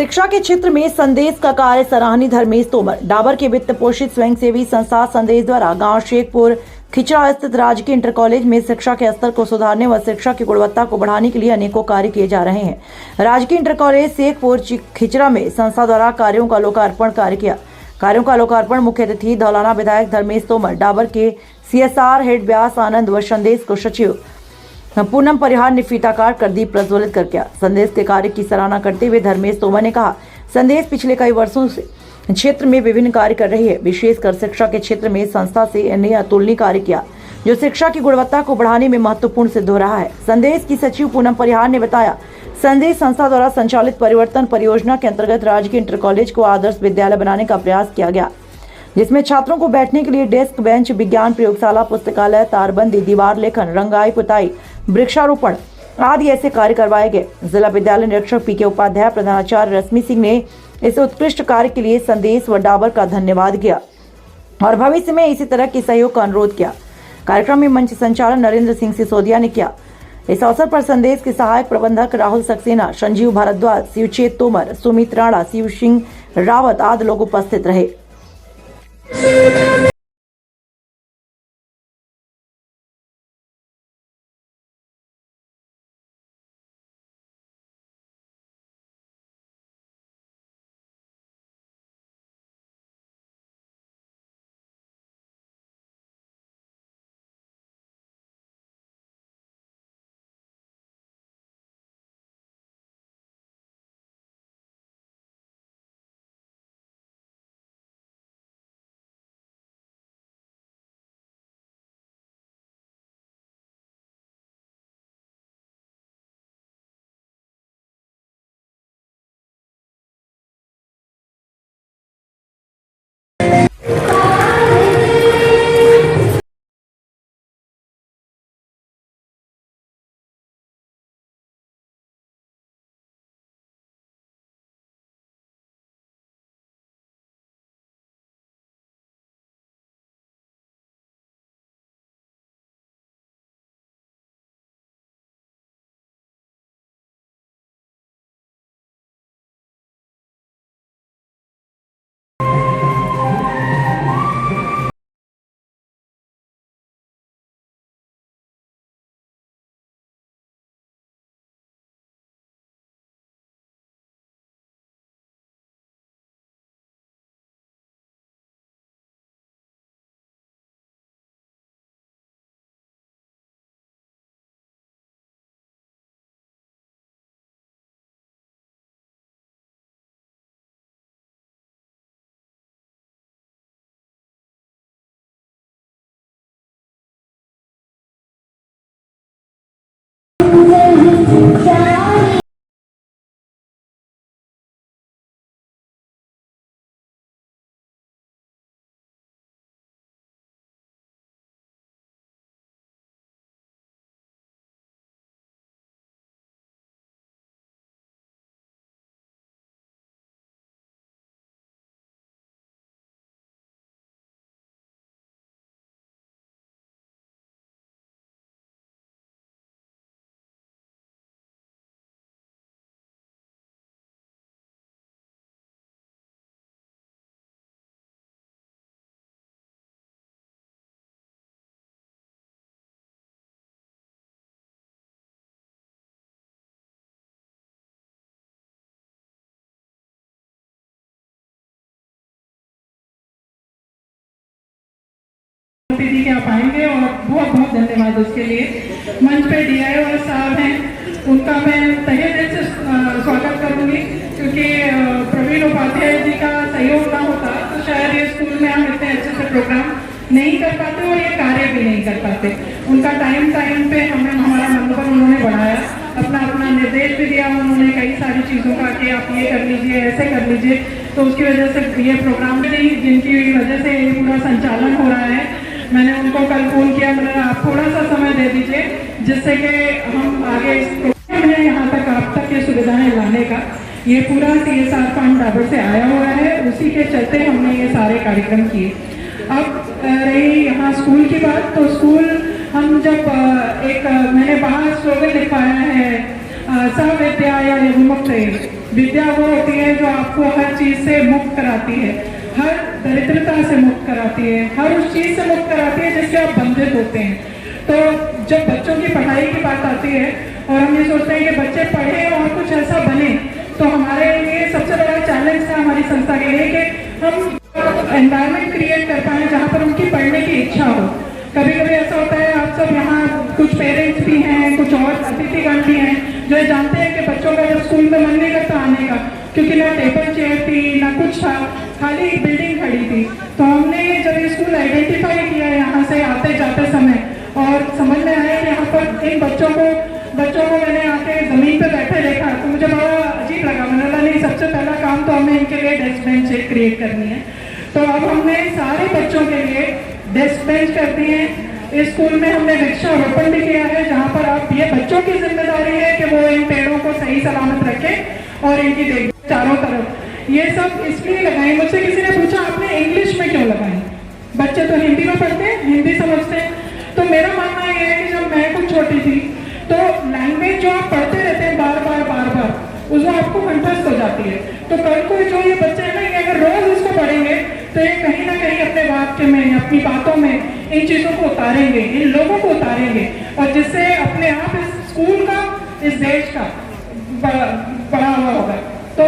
शिक्षा के क्षेत्र में संदेश का कार्य सराहनीय। धर्मेश तोमर। डाबर के वित्त पोषित स्वयंसेवी संस्था संदेश द्वारा गांव शेखपुर खिचड़ा स्थित राजकीय इंटर कॉलेज में शिक्षा के स्तर को सुधारने व शिक्षा की गुणवत्ता को बढ़ाने के लिए अनेकों कार्य किए जा रहे हैं। राजकीय इंटर कॉलेज शेखपुर खिचड़ा में संस्था द्वारा कार्यों का लोकार्पण कार्य किया। कार्यों का लोकार्पण मुख्य अतिथि धौलाना विधायक धर्मेश तोमर, डाबर के CSR हेड व्यास आनंद व संदेश को सचिव पूनम परिहार ने फीता काट कर दीप प्रज्वलित कर किया। संदेश के कार्य की सराहना करते हुए धर्मेश तोमर ने कहा, संदेश पिछले कई वर्षों से क्षेत्र में विभिन्न कार्य कर रही है। विशेषकर शिक्षा के क्षेत्र में संस्था से ने अतुलनीय कार्य किया, जो शिक्षा की गुणवत्ता को बढ़ाने में महत्वपूर्ण सिद्ध हो रहा है। संदेश की सचिव पूनम परिहार ने बताया, संदेश संस्था द्वारा संचालित परिवर्तन परियोजना के अंतर्गत राजकीय इंटर कॉलेज को आदर्श विद्यालय बनाने का प्रयास किया गया, जिसमें छात्रों को बैठने के लिए डेस्क बेंच, विज्ञान प्रयोगशाला, पुस्तकालय, तारबंदी, दीवार लेखन, रंगाई पुताई, वृक्षारोपण आदि ऐसे कार्य करवाए गए। जिला विद्यालय निरीक्षक PK उपाध्याय, प्रधानाचार्य रश्मि सिंह ने इस उत्कृष्ट कार्य के लिए संदेश व डाबर का धन्यवाद किया और भविष्य में इसी तरह के सहयोग का अनुरोध किया। कार्यक्रम में मंच संचालन नरेंद्र सिंह सिसोदिया ने किया। इस अवसर पर संदेश के सहायक प्रबंधक राहुल सक्सेना, संजीव भारद्वाज, शिवचेत तोमर, सुमित राणा, शिव सिंह रावत आदि लोग उपस्थित रहे। दीदी क्या पाएंगे और बहुत बहुत धन्यवाद उसके लिए। मंच पे DIO साहब हैं, उनका मैं तहे दिल से स्वागत करूंगी, क्योंकि प्रवीण उपाध्याय जी का सहयोग ना होता तो शायद ये स्कूल में हम इतने अच्छे से प्रोग्राम नहीं कर पाते और ये कार्य भी नहीं कर पाते। उनका टाइम पे हमें हमारा मनोबल उन्होंने बढ़ाया, अपना निर्देश भी दिया उन्होंने कई सारी चीज़ों का कि आप ये कर लीजिए, ऐसे कर लीजिए। तो उसकी वजह से ये प्रोग्राम भी जिनकी वजह से ये पूरा संचालन हो रहा है, मैंने उनको कल फोन किया, मैंने आप थोड़ा सा समय दे दीजिए जिससे कि हम आगे इस प्रोग्राम में यहाँ तक आप तक ये सुविधाएं लाने का, ये पूरा CSR फंड डाबर से आया हुआ है, उसी के चलते हमने ये सारे कार्यक्रम किए। अब रही यहाँ स्कूल की बात, तो स्कूल हम जब मैंने बाहर स्लोगन लिखवाया है, सब विद्या या विमुक्त विद्या वो होती है जो आपको हर चीज से मुक्त कराती है, हर दरिद्रता से मुक्त कराती है, हर उस चीज से मुक्त कराती है जिससे आप बंधित होते हैं। तो जब बच्चों की पढ़ाई की बात आती है और हम ये सोचते हैं कि बच्चे पढ़े और कुछ ऐसा बने, तो हमारे लिए सबसे बड़ा चैलेंज था हमारी संस्था के लिए कि हम एनवायरनमेंट क्रिएट कर पाए जहाँ पर उनकी पढ़ने की इच्छा हो। कभी कभी ऐसा होता है, आप सब यहाँ कुछ पेरेंट्स भी हैं, कुछ और अतिथिगण भी हैं जो ये जानते हैं कि बच्चों का जब स्कूल में मन नहीं करता आने का, क्योंकि ना टेबल चेयर थी ना कुछ था, खाली एक बिल्डिंग खड़ी थी। तो हमने जब ये स्कूल आइडेंटिफाई किया यहाँ से आते जाते समय और समझ में आया कि यहाँ पर इन बच्चों को मैंने आके जमीन पे बैठे देखा तो मुझे बड़ा अजीब लगा। मैंने बोला नहीं, सबसे पहला काम तो हमें इनके लिए डेस्क बेंच क्रिएट करनी है। तो अब हमने सारे बच्चों के लिए डेस्क बेंच कर दिए हैं। इस स्कूल में हमने वृक्षारोपण भी किया है जहाँ पर आप ये बच्चों की जिम्मेदारी है कि वो इन पेड़ों को सही सलामत रखें और इनकी देखभाल चारों तरफ। ये सब इसलिए लगाए, मुझसे किसी ने पूछा आपने इंग्लिश में क्यों लगाए, बच्चे तो हिंदी में पढ़ते हैं, हिंदी समझते हैं। तो मेरा मानना ये है कि जब मैं कुछ छोटी थी तो लैंग्वेज जो आप पढ़ते रहते हैं बार बार उसमें आपको कंठस्थ हो जाती है। तो कल को जो ये बच्चे हैं ना, ये अगर रोज इसको पढ़ेंगे तो ये कहीं ना कहीं अपने वाक्य में, अपनी बातों में इन चीजों को उतारेंगे, इन लोगों को उतारेंगे और जिससे अपने आप इस स्कूल का, इस देश का बड़ा हुआ होगा। तो